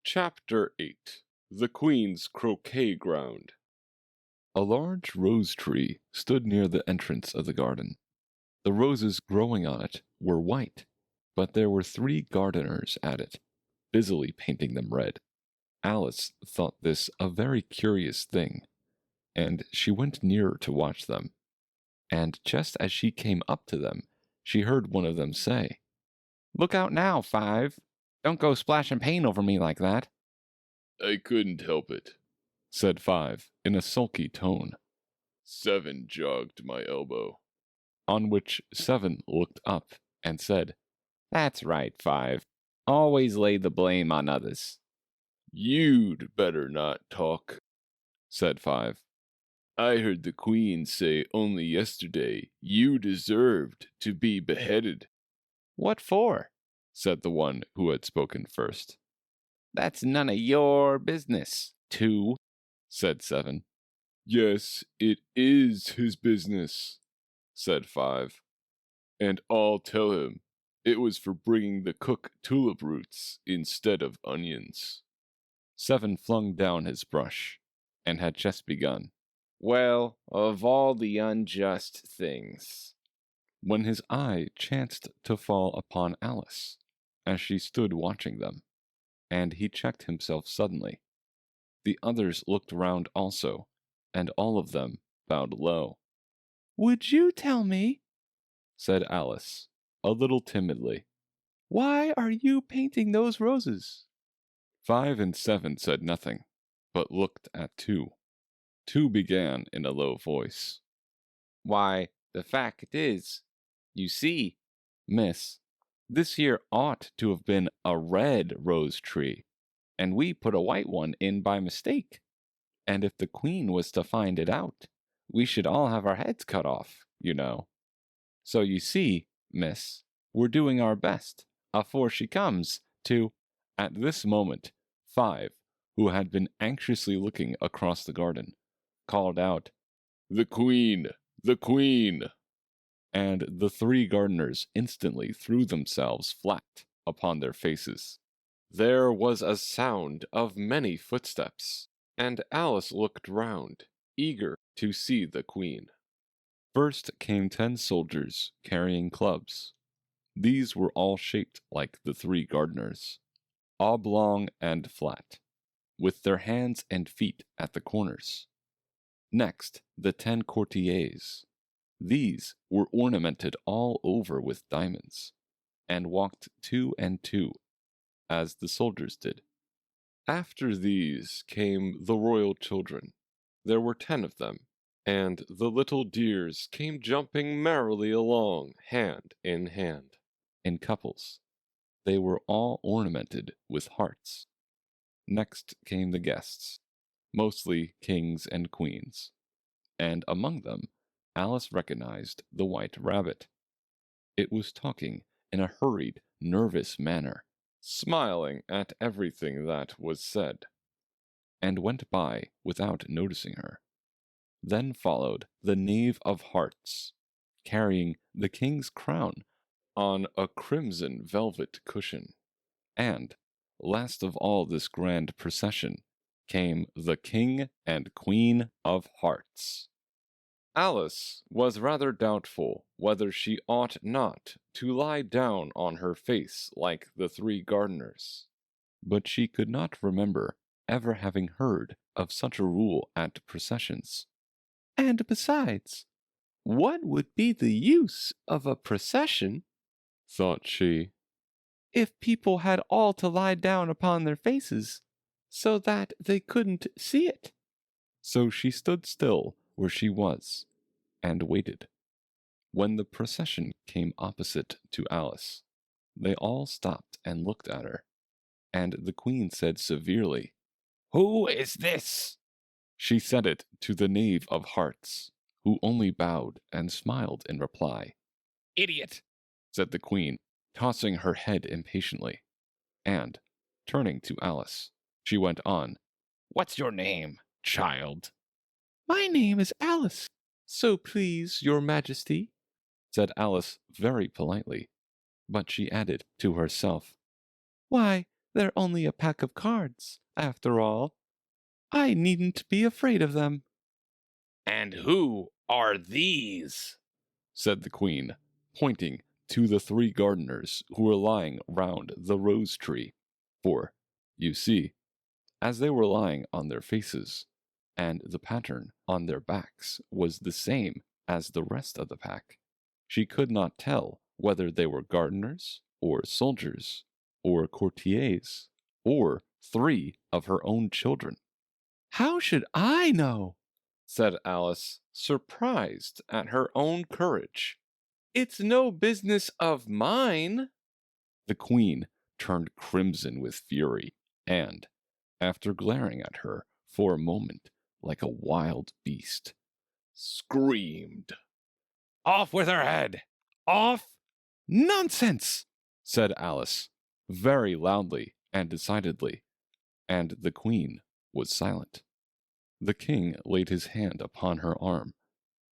Chapter 8 The Queen's Croquet-Ground. A large rose tree stood near the entrance of the garden. The roses growing on it were white, but there were 3 gardeners at it, busily painting them red. Alice thought this a very curious thing, and she went nearer to watch them. And just as she came up to them, she heard one of them say, "Look out now, Five! Don't go splashing paint over me like that." "I couldn't help it," said Five in a sulky tone. 7 jogged my elbow. On which 7 looked up and said, "That's right, Five. Always lay the blame on others." "You'd better not talk," said 5. "I heard the Queen say only yesterday you deserved to be beheaded." "What for?" said the one who had spoken first. "That's none of your business, 2, said 7. "Yes, it is his business," said 5. "And I'll tell him it was for bringing the cook tulip roots instead of onions." 7 flung down his brush, and had just begun, "Well, of all the unjust things," when his eye chanced to fall upon Alice, as she stood watching them, and he checked himself suddenly. The others looked round also, and all of them bowed low. "Would you tell me," said Alice, a little timidly, "why are you painting those roses?" 5 and 7 said nothing, but looked at 2. 2 began in a low voice. "Why, the fact is, you see, miss, this here ought to have been a red rose tree, and we put a white one in by mistake. And if the Queen was to find it out, we should all have our heads cut off, you know. So you see, miss, we're doing our best, afore she comes, to—" At this moment, 5, who had been anxiously looking across the garden, called out, "The Queen! The Queen!" and the 3 gardeners instantly threw themselves flat upon their faces. There was a sound of many footsteps, and Alice looked round, eager to see the Queen. First came 10 soldiers carrying clubs. These were all shaped like the 3 gardeners, oblong and flat, with their hands and feet at the corners. Next, the 10 courtiers. These were ornamented all over with diamonds, and walked 2 and 2, as the soldiers did. After these came the royal children. There were 10 of them, and the little dears came jumping merrily along, hand in hand, in couples. They were all ornamented with hearts. Next came the guests, mostly kings and queens, and among them Alice recognized the White Rabbit. It was talking in a hurried, nervous manner, smiling at everything that was said, and went by without noticing her. Then followed the Knave of Hearts, carrying the king's crown on a crimson velvet cushion, and, last of all this grand procession, came the King and Queen of Hearts. Alice was rather doubtful whether she ought not to lie down on her face like the 3 gardeners, but she could not remember ever having heard of such a rule at processions. And besides, what would be the use of a procession, thought she, if people had all to lie down upon their faces, so that they couldn't see it? So she stood still where she was, and waited. When the procession came opposite to Alice, they all stopped and looked at her, and the Queen said severely, "Who is this?" She said it to the Knave of Hearts, who only bowed and smiled in reply. "Idiot!" said the Queen, tossing her head impatiently, and, turning to Alice, she went on, "What's your name, child?" "My name is Alice, so please your Majesty," said Alice very politely, but she added to herself, "Why, They're only a pack of cards, after all. I needn't be afraid of them." "And who are these?" said the queen, pointing to the 3 gardeners who were lying round the rose tree. For, you see, as they were lying on their faces, and the pattern on their backs was the same as the rest of the pack, she could not tell whether they were gardeners, or soldiers, or courtiers, or 3 of her own children. "How should I know?" said Alice, surprised at her own courage. "It's no business of mine." The queen turned crimson with fury, and, after glaring at her for a moment like a wild beast, screamed, "Off with her head! Off!" "Nonsense!" said Alice, very loudly and decidedly, and the queen was silent. The king laid his hand upon her arm,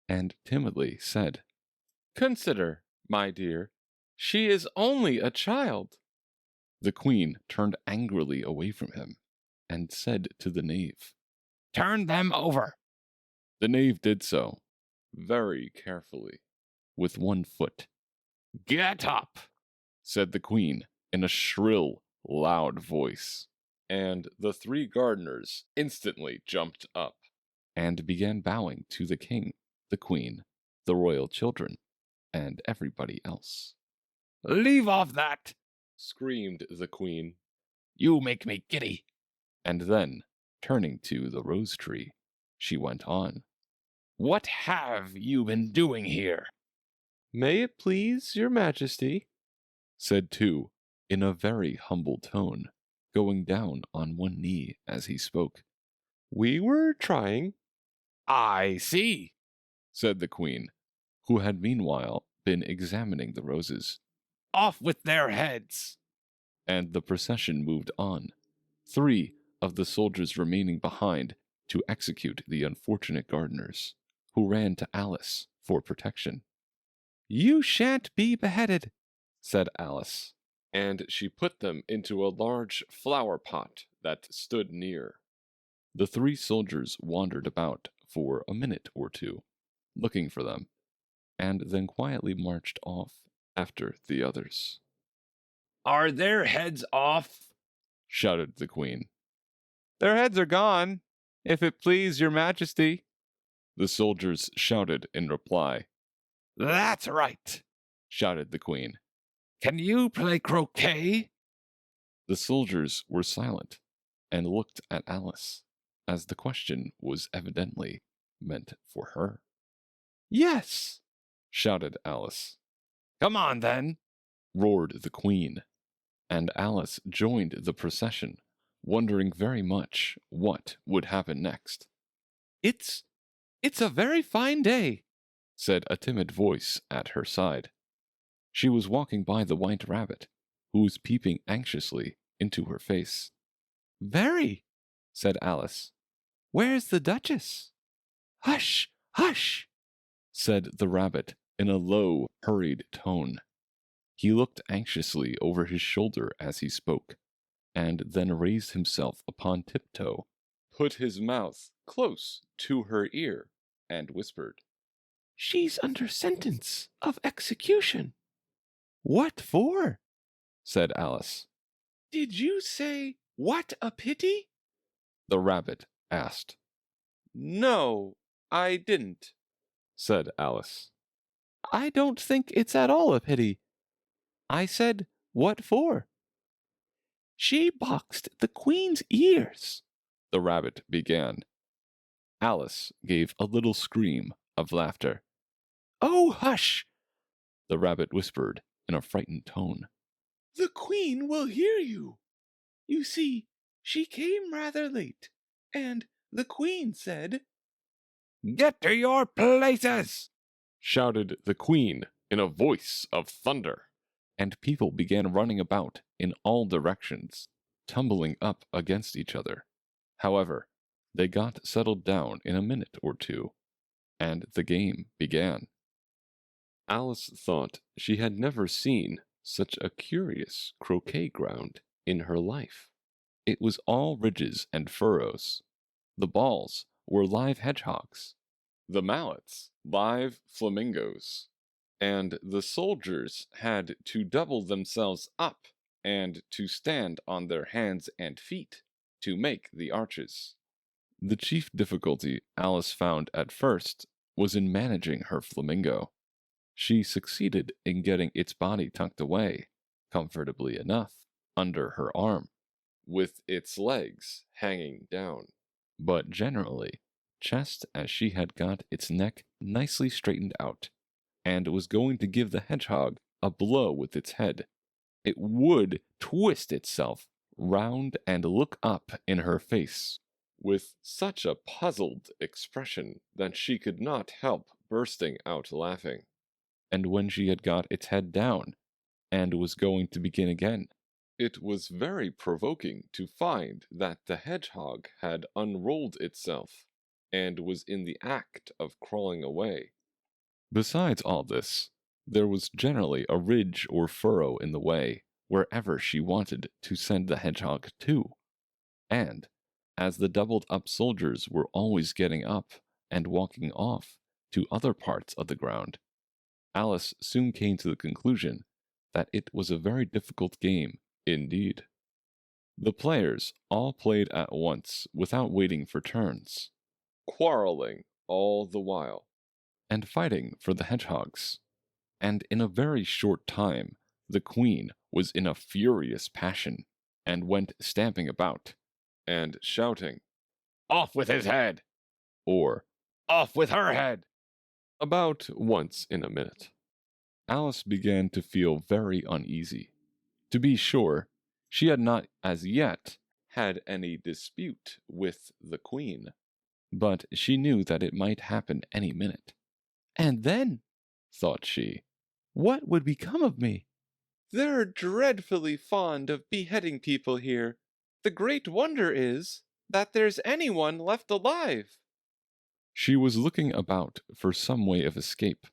and timidly said, "Consider, my dear, she is only a child." The queen turned angrily away from him, and said to the knave, "Turn them over." The knave did so, very carefully, with one foot. "Get up!" said the queen in a shrill, loud voice, and the 3 gardeners instantly jumped up, and began bowing to the king, the queen, the royal children, and everybody else. "Leave off that!" screamed the queen. "You make me giddy." And then, turning to the rose tree, she went on, "What have you been doing here?" "May it please your majesty," said 2, in a very humble tone, going down on one knee as he spoke. "we were trying." "I see," said the queen, who had meanwhile been examining the roses. "Off with their heads!" And the procession moved on, 3 of the soldiers remaining behind to execute the unfortunate gardeners, who ran to Alice for protection. "You shan't be beheaded," said Alice, and she put them into a large flower pot that stood near. The 3 soldiers wandered about for a minute or 2, looking for them, and then quietly marched off after the others. "Are their heads off?" shouted the queen. "Their heads are gone, if it please your majesty," the soldiers shouted in reply. "That's right," shouted the queen. "Can you play croquet?" The soldiers were silent and looked at Alice, as the question was evidently meant for her. "Yes," shouted Alice. "Come on, then," roared the queen, and Alice joined the procession, wondering very much what would happen next. It's a very fine day," said a timid voice at her side. She was walking by the white rabbit, who was peeping anxiously into her face. "Very," said Alice. "Where's the Duchess?" "Hush, hush," said the rabbit in a low, hurried tone. He looked anxiously over his shoulder as he spoke, and then raised himself upon tiptoe, put his mouth close to her ear, and whispered, "She's under sentence of execution." "What for?" said Alice. "Did you say, 'What a pity'?" the rabbit asked. "No, I didn't," said Alice. "I don't think it's at all a pity. I said, 'What for?'" "She boxed the queen's ears," the rabbit began. Alice gave a little scream of laughter. "Oh, hush!" the rabbit whispered in a frightened tone. "The queen will hear you. You see, she came rather late, and the queen said—" "Get to your places!" shouted the queen in a voice of thunder, and people began running about in all directions, tumbling up against each other. However, they got settled down in a minute or 2, and the game began. Alice thought she had never seen such a curious croquet ground in her life. It was all ridges and furrows. The balls were live hedgehogs, the mallets live flamingos, and the soldiers had to double themselves up and to stand on their hands and feet to make the arches. The chief difficulty Alice found at first was in managing her flamingo. She succeeded in getting its body tucked away, comfortably enough, under her arm, with its legs hanging down. But generally, just as she had got its neck nicely straightened out, and was going to give the hedgehog a blow with its head, it would twist itself round and look up in her face with such a puzzled expression that she could not help bursting out laughing. And when she had got its head down, and was going to begin again, it was very provoking to find that the hedgehog had unrolled itself, and was in the act of crawling away. Besides all this, there was generally a ridge or furrow in the way wherever she wanted to send the hedgehog to, and as the doubled-up soldiers were always getting up and walking off to other parts of the ground, Alice soon came to the conclusion that it was a very difficult game indeed. The players all played at once without waiting for turns, quarreling all the while, and fighting for the hedgehogs. And in a very short time the queen was in a furious passion, and went stamping about, and shouting, "Off with his head!" or "Off with her head!" about once in a minute. Alice began to feel very uneasy. To be sure, she had not as yet had any dispute with the queen, but she knew that it might happen any minute. And then, thought she, what would become of me? They're dreadfully fond of beheading people here. The great wonder is that there's anyone left alive. She was looking about for some way of escape,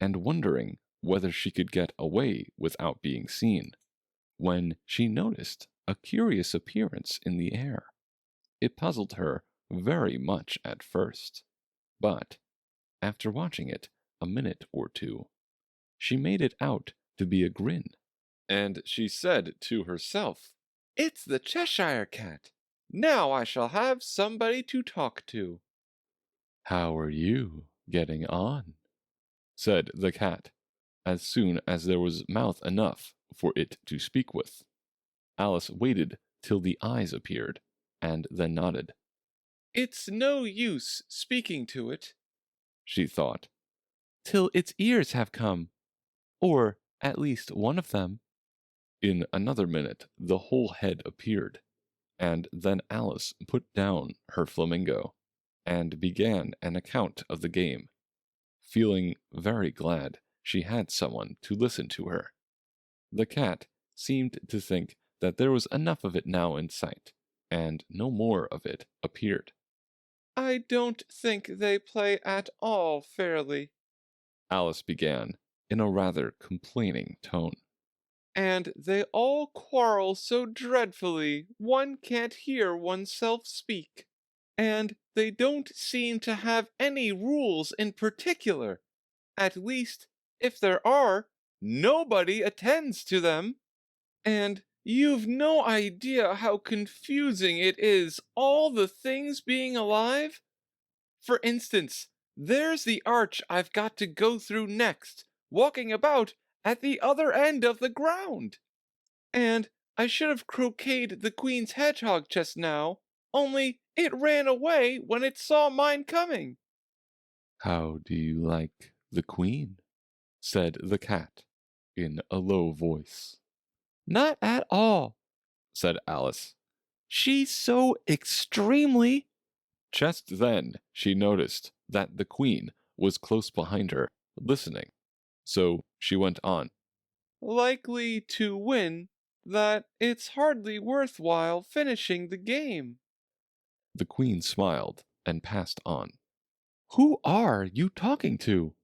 and wondering whether she could get away without being seen, when she noticed a curious appearance in the air. It puzzled her very much at first, but, after watching it a minute or two, she made it out to be a grin, and she said to herself, "It's the Cheshire Cat. Now I shall have somebody to talk to." "How are you getting on?" said the cat, as soon as there was mouth enough for it to speak with. Alice waited till the eyes appeared, and then nodded. "It's no use speaking to it," she thought, "till its ears have come, or at least one of them." In another minute the whole head appeared, and then Alice put down her flamingo, and began an account of the game, feeling very glad she had someone to listen to her. The cat seemed to think that there was enough of it now in sight, and no more of it appeared. "I don't think they play at all fairly," Alice began, in a rather complaining tone. "And they all quarrel so dreadfully one can't hear oneself speak. And they don't seem to have any rules in particular. At least, if there are, nobody attends to them. And you've no idea how confusing it is, all the things being alive. For instance, there's the arch I've got to go through next, walking about at the other end of the ground. And I should have croqueted the queen's hedgehog just now, only it ran away when it saw mine coming." "How do you like the queen?" said the cat, in a low voice. "Not at all," said Alice. "She's so extremely—" Just then she noticed that the queen was close behind her, listening, so she went on, "Likely to win, that it's hardly worthwhile finishing the game." The queen smiled and passed on. "Who are you talking to?"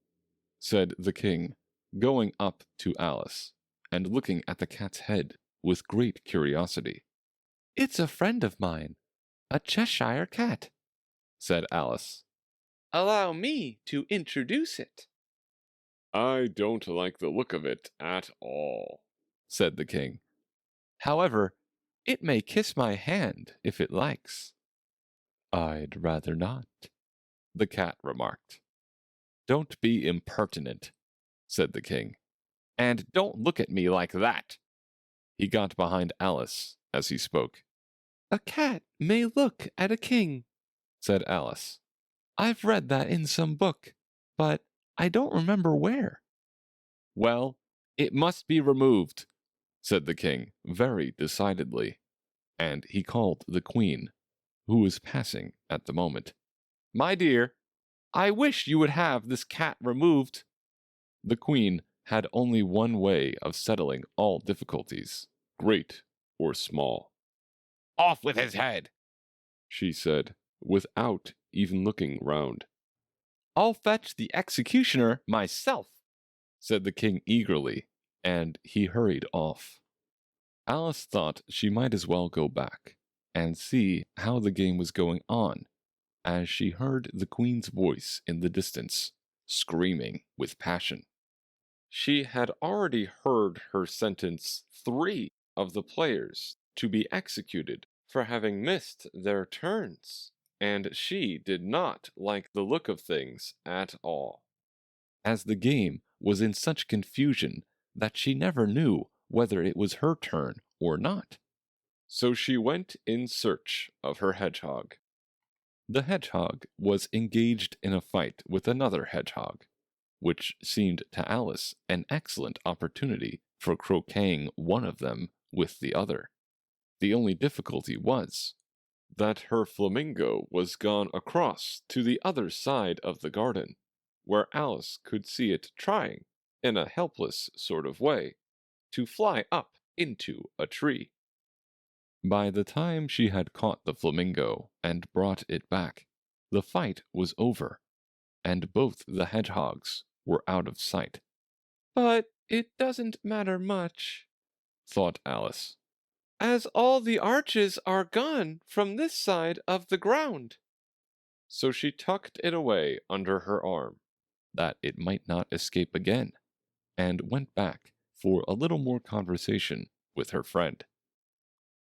said the king, going up to Alice, and looking at the cat's head with great curiosity. "It's a friend of mine, a Cheshire cat," said Alice. "Allow me to introduce it." I don't like the look of it at all," said the king. "However, it may kiss my hand if it likes." "I'd rather not," the cat remarked. "Don't be impertinent," said the king. "And don't look at me like that." He got behind Alice as he spoke. "A cat may look at a king," said Alice. "I've read that in some book, but I don't remember where." "Well, it must be removed," said the king very decidedly, and he called the queen, who was passing at the moment. "My dear, I wish you would have this cat removed." The queen had only one way of settling all difficulties, great or small. "Off with his head," she said, without even looking round. "I'll fetch the executioner myself," said the king eagerly, and he hurried off. Alice thought she might as well go back and see how the game was going on, as she heard the queen's voice in the distance, screaming with passion. She had already heard her sentence 3 of the players to be executed for having missed their turns, and she did not like the look of things at all, as the game was in such confusion that she never knew whether it was her turn or not. So she went in search of her hedgehog. The hedgehog was engaged in a fight with another hedgehog, which seemed to Alice an excellent opportunity for croqueting one of them with the other. The only difficulty was that her flamingo was gone across to the other side of the garden, where Alice could see it trying, in a helpless sort of way, to fly up into a tree. By the time she had caught the flamingo and brought it back, the fight was over, and both the hedgehogs were out of sight. "But it doesn't matter much," thought Alice, "as all the arches are gone from this side of the ground." So she tucked it away under her arm, that it might not escape again, and went back for a little more conversation with her friend.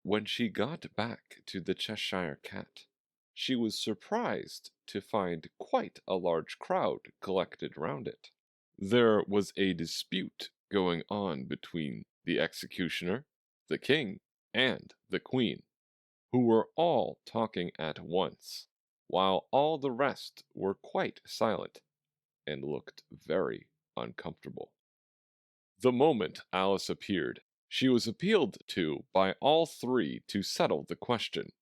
When she got back to the Cheshire Cat, she was surprised to find quite a large crowd collected round it. There was a dispute going on between the executioner, the king, and the queen, who were all talking at once, while all the rest were quite silent and looked very uncomfortable. The moment Alice appeared, she was appealed to by all 3 to settle the question,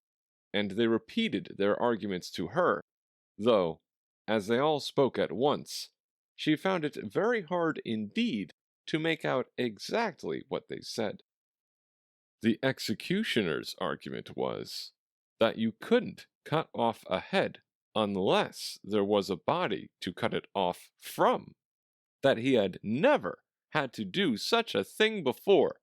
and they repeated their arguments to her, though, as they all spoke at once, she found it very hard indeed to make out exactly what they said. The executioner's argument was that you couldn't cut off a head unless there was a body to cut it off from, that he had never had to do such a thing before,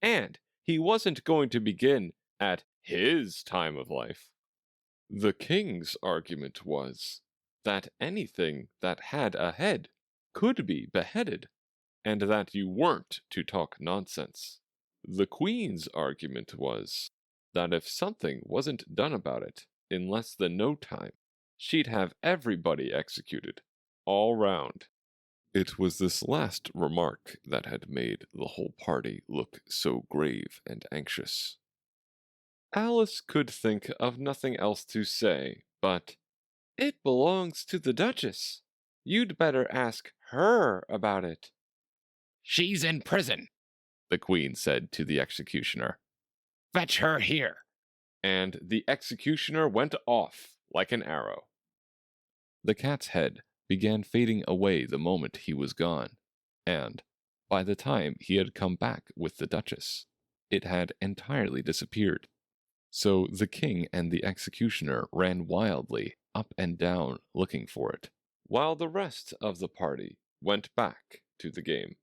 and he wasn't going to begin at his time of life. The king's argument was that anything that had a head could be beheaded, and that you weren't to talk nonsense. The queen's argument was that if something wasn't done about it in less than no time, she'd have everybody executed, all round. It was this last remark that had made the whole party look so grave and anxious. Alice could think of nothing else to say, but, "It belongs to the Duchess. You'd better ask her about it." "She's in prison," the queen said to the executioner. "Fetch her here." And the executioner went off like an arrow. The cat's head began fading away the moment he was gone, and, by the time he had come back with the Duchess, it had entirely disappeared. So the king and the executioner ran wildly up and down looking for it, while the rest of the party went back to the game.